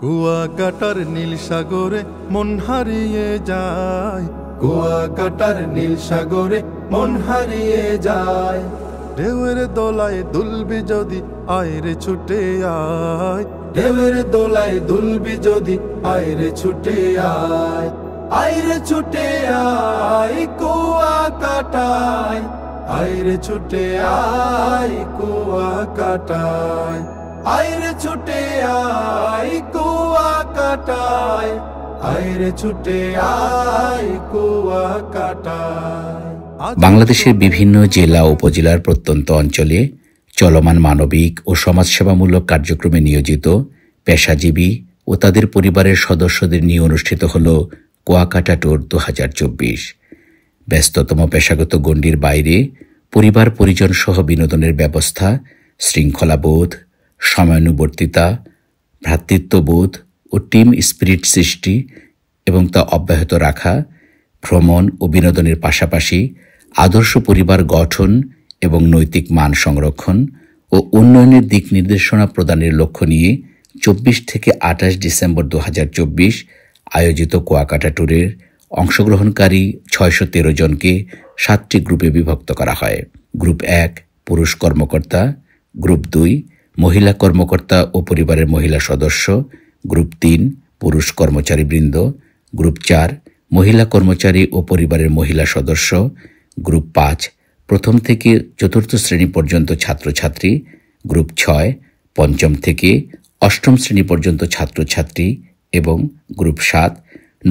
কুয়াকাটার নীল সাগরে মন হারিয়ে যায়, কুয়াকাটার নীল সাগরে মন হারিয়ে যায়। ঢেউয়ের দোলায় দুলবি যদি আয়রে ছুটে আয়, ঢেউয়ের দোলায় দুলবি যদি আয়রে ছুটে আয়, আয়রে ছুটে আয় কুয়াকাটায়, আয়রে ছুটে আয় কুয়াকাটায়, আয়রে ছুটে আয় কুয়াকাটায়, আয়রে ছুটে আয় কুয়াকাটায়। বাংলাদেশের বিভিন্ন জেলা উপজেলার প্রত্যন্ত অঞ্চলে চলমান মানবিক ও সমাজসেবামূলক কার্যক্রমে নিয়োজিত পেশাজীবী ও তাদের পরিবারের সদস্যদের নিয়ে অনুষ্ঠিত হল কুয়াকাটা ট্যুর 2024। ব্যস্ততম পেশাগত গণ্ডির বাইরে পরিবার পরিজন সহ বিনোদনের ব্যবস্থা, শৃঙ্খলাবোধ, সময়ানুবর্তিতা, ভ্রাতৃত্ববোধ ও টিম স্পিরিট সৃষ্টি এবং তা অব্যাহত রাখা, ভ্রমণ ও বিনোদনের পাশাপাশি আদর্শ পরিবার গঠন এবং নৈতিক মান সংরক্ষণ ও উন্নয়নের দিক নির্দেশনা প্রদানের লক্ষ্য নিয়ে 24 থেকে 28 ডিসেম্বর 2024 আয়োজিত কুয়াকাটা ট্যুরের অংশগ্রহণকারী 613 জনকে 7টি গ্রুপে বিভক্ত করা হয়। গ্রুপ 1 পুরুষ কর্মকর্তা, গ্রুপ 2 মহিলা কর্মকর্তা ও পরিবারের মহিলা সদস্য, গ্রুপ 3 পুরুষ কর্মচারীবৃন্দ, গ্রুপ 4 মহিলা কর্মচারী ও পরিবারের মহিলা সদস্য, গ্রুপ 5 প্রথম থেকে চতুর্থ শ্রেণী পর্যন্ত ছাত্রছাত্রী, গ্রুপ 6 পঞ্চম থেকে অষ্টম শ্রেণী পর্যন্ত ছাত্রছাত্রী এবং গ্রুপ 7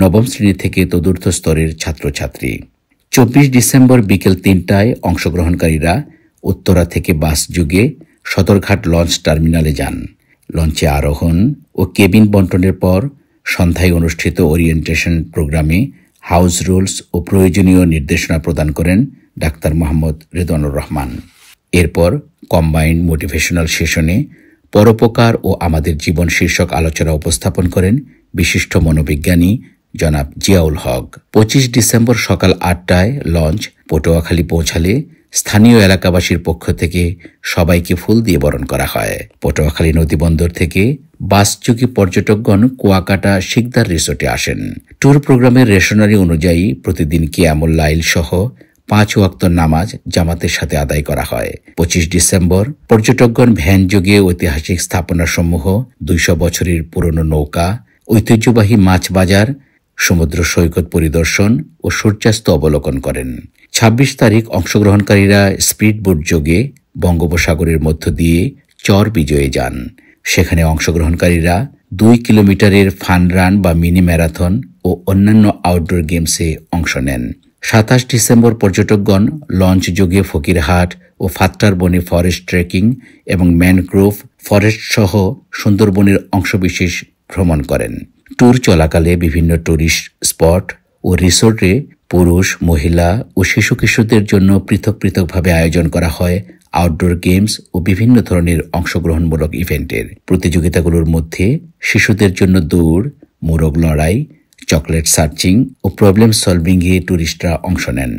নবম শ্রেণী থেকে চতুর্থ স্তরের ছাত্রছাত্রী। 24 ডিসেম্বর বিকেল 3টায় অংশগ্রহণকারীরা উত্তরা থেকে বাস যোগে সদরঘাট লঞ্চ টার্মিনালে যান। লঞ্চে আরোহণ ও কেবিন বন্টনের পর সন্ধ্যায় অনুষ্ঠিত ওরিয়েন্টেশন প্রোগ্রামে হাউস রুলস ও প্রয়োজনীয় নির্দেশনা প্রদান করেন ডাক্তার মোহাম্মদ রেদওয়ানুর রহমান। এরপর কম্বাইন্ড মোটিভেশনাল সেশনে পরোপকার ও আমাদের জীবন শীর্ষক আলোচনা উপস্থাপন করেন বিশিষ্ট মনোবিজ্ঞানী জনাব জিয়াউল হক। 25 ডিসেম্বর সকাল 8টায় লঞ্চ পটুয়াখালী পৌঁছালে স্থানীয় এলাকাবাসীর পক্ষ থেকে সবাইকে ফুল দিয়ে বরণ করা হয়। পটুয়াখালী নদীবন্দর থেকে বাসযোগী পর্যটকগণ কুয়াকাটা শিকদার রিসোর্টে আসেন। ট্যুর প্রোগ্রামের রেশনারি অনুযায়ী প্রতিদিন কিয়ামুল লাইল সহ 5 ওয়াক্ত নামাজ জামাতের সাথে আদায় করা হয়। 25 ডিসেম্বর পর্যটকগণ ভ্যান যোগে ঐতিহাসিক স্থাপনাসমূহ, 200 বছরের পুরনো নৌকা, ঐতিহ্যবাহী মাছ বাজার, সমুদ্র সৈকত পরিদর্শন ও সূর্যাস্ত অবলোকন করেন। 26 তারিখ অংশগ্রহণকারীরা স্পিডবোট যোগে বঙ্গোপসাগরের মধ্য দিয়ে চর বিজয়ে যান। সেখানে অংশগ্রহণকারীরা 2 কিলোমিটারের ফান রান বা মিনি ম্যারাথন ও অন্যান্য আউটডোর গেমসে অংশ নেন। 27 ডিসেম্বর পর্যটকগণ লঞ্চ যোগে ফকিরহাট ও ফাত্তার বনে ফরেস্ট ট্রেকিং এবং ম্যানগ্রোভ ফরেস্ট সহ সুন্দরবনের অংশবিশেষ ভ্রমণ করেন। ট্যুর চলাকালে বিভিন্ন টুরিস্ট স্পট ও রিসোর্টে পুরুষ, মহিলা ও শিশু কিশোরদের জন্য পৃথক পৃথকভাবে আয়োজন করা হয় আউটডোর গেমস ও বিভিন্ন ধরনের অংশগ্রহণমূলক ইভেন্টের। প্রতিযোগিতাগুলোর মধ্যে শিশুদের জন্য দৌড়, মোরগ লড়াই, চকলেট সার্চিং ও প্রবলেম সলভিংয়ে টুরিস্টরা অংশ নেন।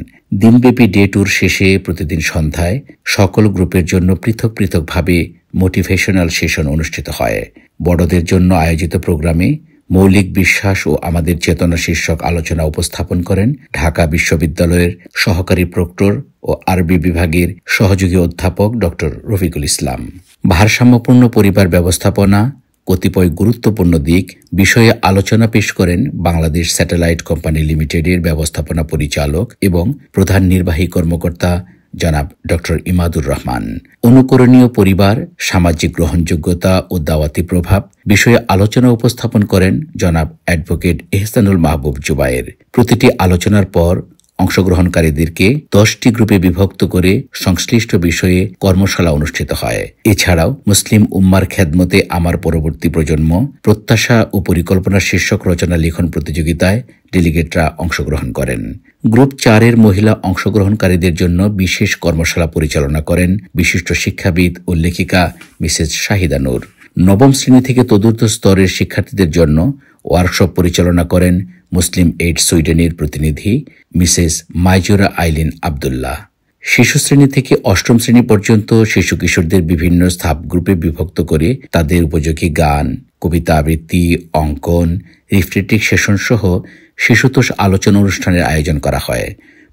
দিনব্যাপী ডে ট্যুর শেষে প্রতিদিন সন্ধ্যায় সকল গ্রুপের জন্য পৃথক পৃথকভাবে মোটিভেশনাল সেশন অনুষ্ঠিত হয়। বড়দের জন্য আয়োজিত প্রোগ্রামে মৌলিক বিশ্বাস ও আমাদের চেতনা শীর্ষক আলোচনা উপস্থাপন করেন ঢাকা বিশ্ববিদ্যালয়ের সহকারী প্রক্টর ও আরবি বিভাগের সহযোগী অধ্যাপক ডক্টর রফিকুল ইসলাম। ভারসাম্যপূর্ণ পরিবার ব্যবস্থাপনা কতিপয় গুরুত্বপূর্ণ দিক বিষয়ে আলোচনা পেশ করেন বাংলাদেশ স্যাটেলাইট কোম্পানি লিমিটেডের ব্যবস্থাপনা পরিচালক এবং প্রধান নির্বাহী কর্মকর্তা জনাব ডক্টর ইমাদুর রহমান। অনুকরণীয় পরিবার, সামাজিক গ্রহণযোগ্যতা ও দাওয়াতি প্রভাব বিষয়ে আলোচনা উপস্থাপন করেন জনাব অ্যাডভোকেট এহসানুল মাহবুব জুবায়ের। প্রতিটি আলোচনার পর অংশগ্রহণকারীদেরকে 10টি গ্রুপে বিভক্ত করে সংশ্লিষ্ট বিষয়ে কর্মশালা অনুষ্ঠিত হয়। এছাড়াও মুসলিম উম্মার খেদমতে আমার পরবর্তী প্রজন্ম প্রত্যাশা ও পরিকল্পনা শীর্ষক রচনা লিখন প্রতিযোগিতায় ডেলিগেটরা অংশগ্রহণ করেন। গ্রুপ 4-এর মহিলা অংশগ্রহণকারীদের জন্য বিশেষ কর্মশালা পরিচালনা করেন বিশিষ্ট শিক্ষাবিদ ও লেখিকা মিসেস শাহিদা নূর। নবম শ্রেণী থেকে চতুর্থ স্তরের শিক্ষার্থীদের জন্য ওয়ার্কশপ পরিচালনা করেন মুসলিম এইড সুইডেনের প্রতিনিধি মিসেস মাইজুরা আইলিন আবদুল্লাহ। শিশু শ্রেণী থেকে অষ্টম শ্রেণী পর্যন্ত শিশু কিশোরদের বিভিন্ন সাব গ্রুপে বিভক্ত করে তাদের উপযোগী গান, কবিতা আবৃত্তি, অঙ্কন, রিফ্লেক্টিভ সেশন সহ শিশুতোষ আলোচনা অনুষ্ঠানের আয়োজন করা হয়।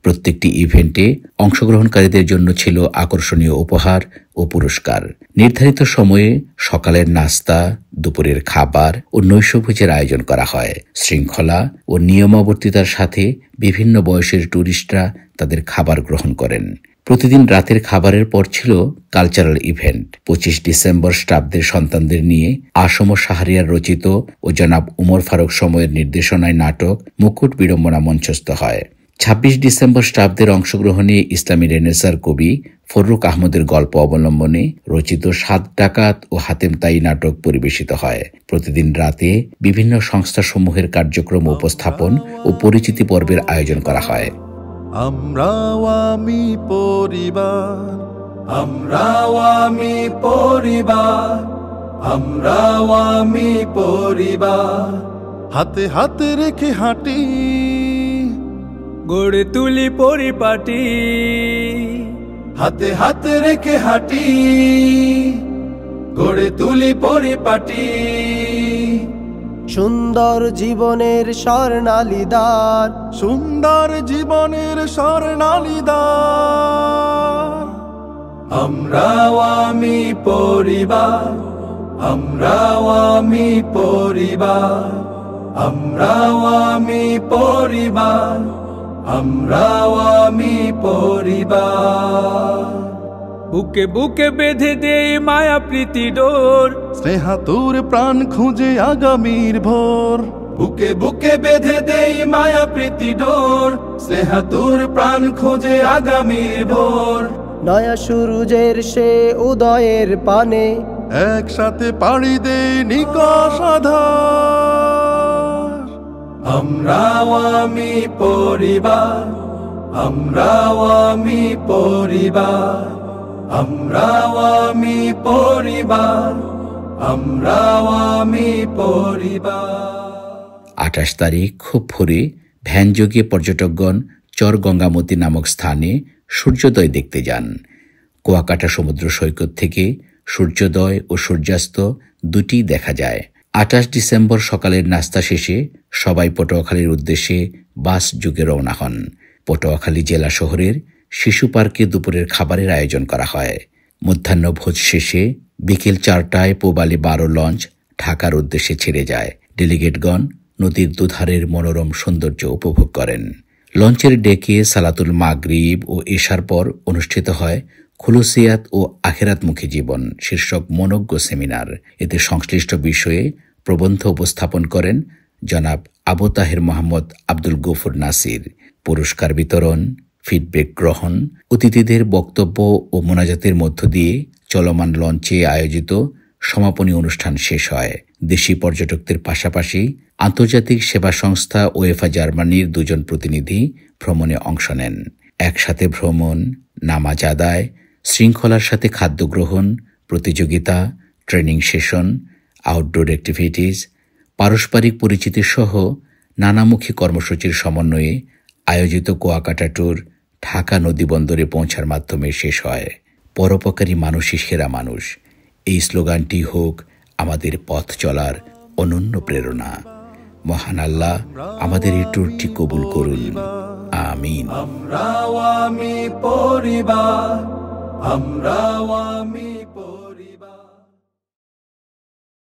প্রত্যেকটি ইভেন্টে অংশগ্রহণকারীদের জন্য ছিল আকর্ষণীয় উপহার ও পুরস্কার। নির্ধারিত সময়ে সকালের নাস্তা, দুপুরের খাবার ও নৈশভোজের আয়োজন করা হয়। শৃঙ্খলা ও নিয়মাবর্তিতার সাথে বিভিন্ন বয়সের ট্যুরিস্টরা তাদের খাবার গ্রহণ করেন। প্রতিদিন রাতের খাবারের পর ছিল কালচারাল ইভেন্ট। 25 ডিসেম্বর স্টাফদের সন্তানদের নিয়ে আসম শাহরিয়ার রচিত ও জনাব উমর ফারুক সময়ের নির্দেশনায় নাটক মুকুট বিড়ম্বনা মঞ্চস্থ হয়। 26 ডিসেম্বর স্টাফদের অংশগ্রহণে ইসলামী রেনেসার কবি ফররুখ আহমদের গল্প অবলম্বনে রচিত 7 ডাকাত ও হাতেম তাই নাটক পরিবেশিত হয়। প্রতিদিন রাতে বিভিন্ন সংস্থাসমূহের কার্যক্রম উপস্থাপন ও পরিচিতি পর্বের আয়োজন করা হয়। আমরাও আমি পরিবার, আমরাও আমি পরিবার, আমরাও আমি পরিবার, হাতে হাতে রেখে হাঁটি, গড়ে তুলি পরিপাটি। হাতে হাতে রেখে হাঁটি, গড়ে তুলি পরিপাটি। সুন্দর জীবনের স্বর্ণালী দ্বার, সুন্দর জীবনের স্বর্ণালী দ্বার। আমরাও আমি পরিবার, আমরাও আমি পরিবার, আমরাও আমি পরিবার, আমরাও আমি পরিবার। বুকে বুকে বেঁধে দেই মায়া প্রীতি ডোর, স্নেহাতুর প্রাণ খুঁজে আগামীর ভোর। বুকে বুকে বেঁধে দেই মায়া প্রীতি ডোর, স্নেহাতুর প্রাণ খুঁজে আগামীর ভোর। নয়া সূরজের সে উদয়ের পানে, একসাথে পাড়ি দেই নিকষ আধার। আমরাও আমি পরিবার, আমরাও আমি পরিবার, আমরাও আমি পরিবার, আমরাও আমি পরিবার। 28 তারিখ খুব ভোরে ভ্যান যোগে পর্যটকগণ চর গঙ্গামতী নামক স্থানে সূর্যোদয় দেখতে যান। কুয়াকাটা সমুদ্র সৈকত থেকে সূর্যোদয় ও সূর্যাস্ত দুটি দেখা যায়। 28 ডিসেম্বর সকালের নাস্তা শেষে সবাই পটুয়াখালীর উদ্দেশ্যে বাস যোগে রওনা হন। পটুয়াখালী জেলা শহরের শিশু পার্কে দুপুরের খাবারের আয়োজন করা হয়। মধ্যাহ্নভোজ শেষে বিকেল 4টায় পূবালী 12 লঞ্চ ঢাকার উদ্দেশ্যে ছেড়ে যায়। ডেলিগেটগণ নদীর দুধারের মনোরম সৌন্দর্য উপভোগ করেন। লঞ্চের ডেকে সালাতুল মাগরিব ও এশার পর অনুষ্ঠিত হয় খুলুসিয়াত ও আখিরাতমুখী জীবন শীর্ষক মনোজ্ঞ সেমিনার। এতে সংশ্লিষ্ট বিষয়ে প্রবন্ধ উপস্থাপন করেন জনাব আবু তাহের মোহাম্মদ আব্দুল গফুর নাসির। পুরস্কার বিতরণ, ফিডব্যাক গ্রহণ, অতিথিদের বক্তব্য ও মোনাজাতের মধ্য দিয়ে চলমান লঞ্চে আয়োজিত সমাপনী অনুষ্ঠান শেষ হয়। দেশি পর্যটকদের পাশাপাশি আন্তর্জাতিক সেবা সংস্থা ওয়েফা জার্মানির 2 জন প্রতিনিধি ভ্রমণে অংশ নেন। একসাথে ভ্রমণ, নামাজ আদায়, শৃঙ্খলার সাথে খাদ্য গ্রহণ, প্রতিযোগিতা, ট্রেনিং সেশন, আউটডোর অ্যাক্টিভিটিস, পারস্পরিক পরিচিতি সহ নানামুখী কর্মসূচির সমন্বয়ে আয়োজিত কুয়াকাটা ট্যুর ঢাকা নদী বন্দরে পৌঁছার মাধ্যমে শেষ হয়। পরোপকারী মানুষই সেরা মানুষ, এই স্লোগানটি হোক আমাদের পথ চলার অনন্য প্রেরণা। মহান আল্লাহ আমাদের এই ট্যুরটি কবুল করুন, আমিন। আমরাও আমি পরিবার, আমরাও আমি পরিবার।